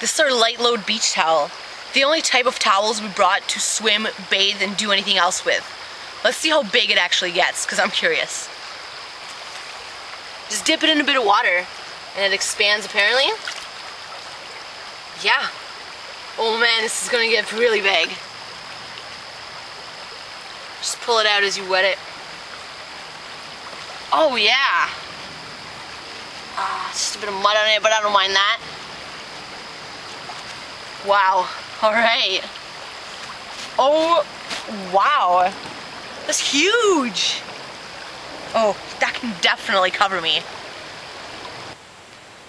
This is our Lightload beach towel. The only type of towels we brought to swim, bathe, and do anything else with. Let's see how big it actually gets, because I'm curious. Just dip it in a bit of water, and it expands apparently. Yeah. Oh man, this is gonna get really big. Just pull it out as you wet it. Oh yeah. Just a bit of mud on it, but I don't mind that. Wow. Alright. Oh, wow. That's huge. Oh, that can definitely cover me.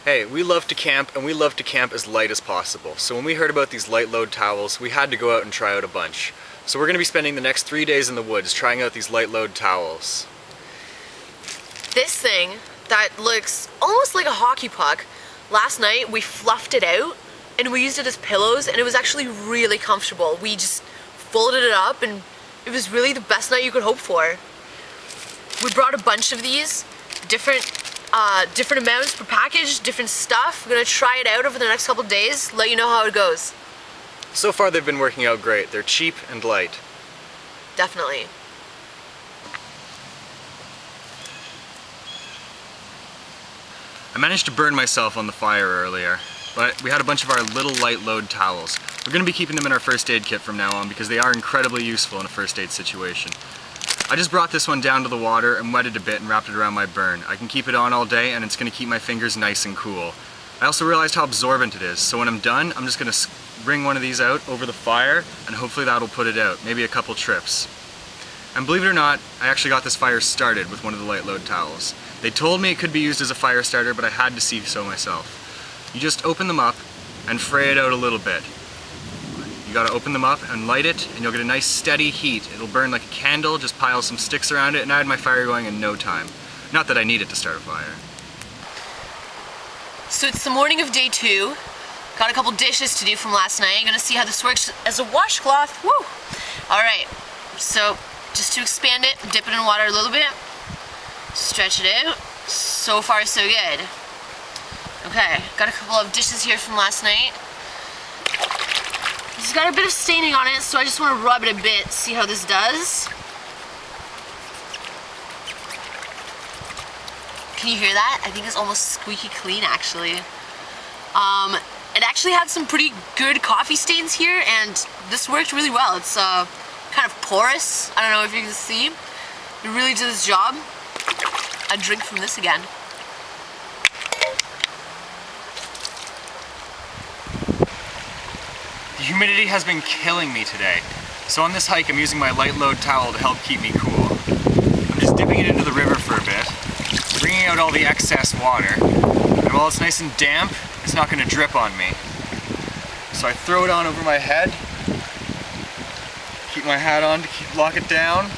Hey, we love to camp, and we love to camp as light as possible. So when we heard about these Lightload towels, we had to go out and try out a bunch. So we're going to be spending the next 3 days in the woods trying out these Lightload towels. This thing that looks almost like a hockey puck, last night we fluffed it out and we used it as pillows, and it was actually really comfortable. We just folded it up and it was really the best night you could hope for. We brought a bunch of these, different amounts per package, different stuff. We're gonna try it out over the next couple of days, let you know how it goes. So far they've been working out great. They're cheap and light. Definitely. I managed to burn myself on the fire earlier, but we had a bunch of our little Lightload towels. We're going to be keeping them in our first aid kit from now on because they are incredibly useful in a first aid situation. I just brought this one down to the water and wetted a bit and wrapped it around my burn. I can keep it on all day and it's going to keep my fingers nice and cool. I also realized how absorbent it is, so when I'm done, I'm just going to wring one of these out over the fire and hopefully that'll put it out, maybe a couple trips. And believe it or not, I actually got this fire started with one of the Lightload towels. They told me it could be used as a fire starter, but I had to see so myself. You just open them up and fray it out a little bit. You gotta open them up and light it, and you'll get a nice steady heat. It'll burn like a candle, just pile some sticks around it, and I had my fire going in no time. Not that I needed to start a fire. So it's the morning of day 2. Got a couple dishes to do from last night. Gonna see how this works as a washcloth. Woo! Alright, so just to expand it, dip it in water a little bit. Stretch it out. So far, so good. Okay, got a couple of dishes here from last night. This has got a bit of staining on it, so I just want to rub it a bit, see how this does. Can you hear that? I think it's almost squeaky clean, actually. It actually had some pretty good coffee stains here, and this worked really well. It's kind of porous. I don't know if you can see. It really did its job. I'd drink from this again. The humidity has been killing me today. So on this hike I'm using my Lightload towel to help keep me cool. I'm just dipping it into the river for a bit, bringing out all the excess water, and while it's nice and damp, it's not going to drip on me. So I throw it on over my head, keep my hat on to lock it down,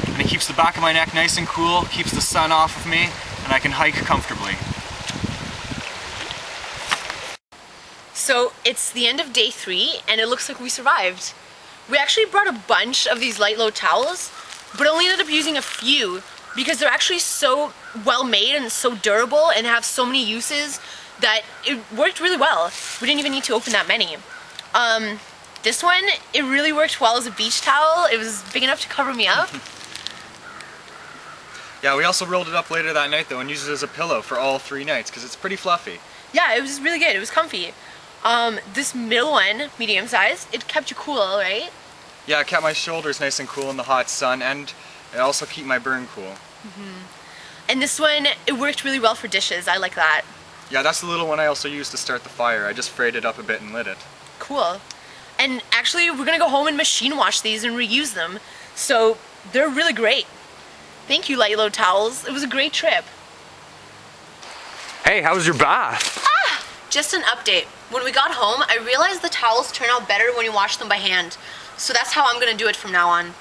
and it keeps the back of my neck nice and cool, keeps the sun off of me, and I can hike comfortably. So it's the end of day 3, and it looks like we survived. We actually brought a bunch of these Lightload towels, but only ended up using a few because they're actually so well made and so durable and have so many uses that it worked really well. We didn't even need to open that many. This one, it really worked well as a beach towel. It was big enough to cover me up. Yeah, we also rolled it up later that night though and used it as a pillow for all 3 nights because it's pretty fluffy. Yeah, it was really good. It was comfy. This middle one, medium size, it kept you cool, right? Yeah, it kept my shoulders nice and cool in the hot sun, and it also kept my burn cool. And this one, it worked really well for dishes. I like that. Yeah, that's the little one I also used to start the fire. I just frayed it up a bit and lit it. Cool. And actually, we're gonna go home and machine wash these and reuse them. So they're really great. Thank you, Lightload towels. It was a great trip. Hey, how was your bath? Just an update. When we got home, I realized the towels turn out better when you wash them by hand. So that's how I'm gonna do it from now on.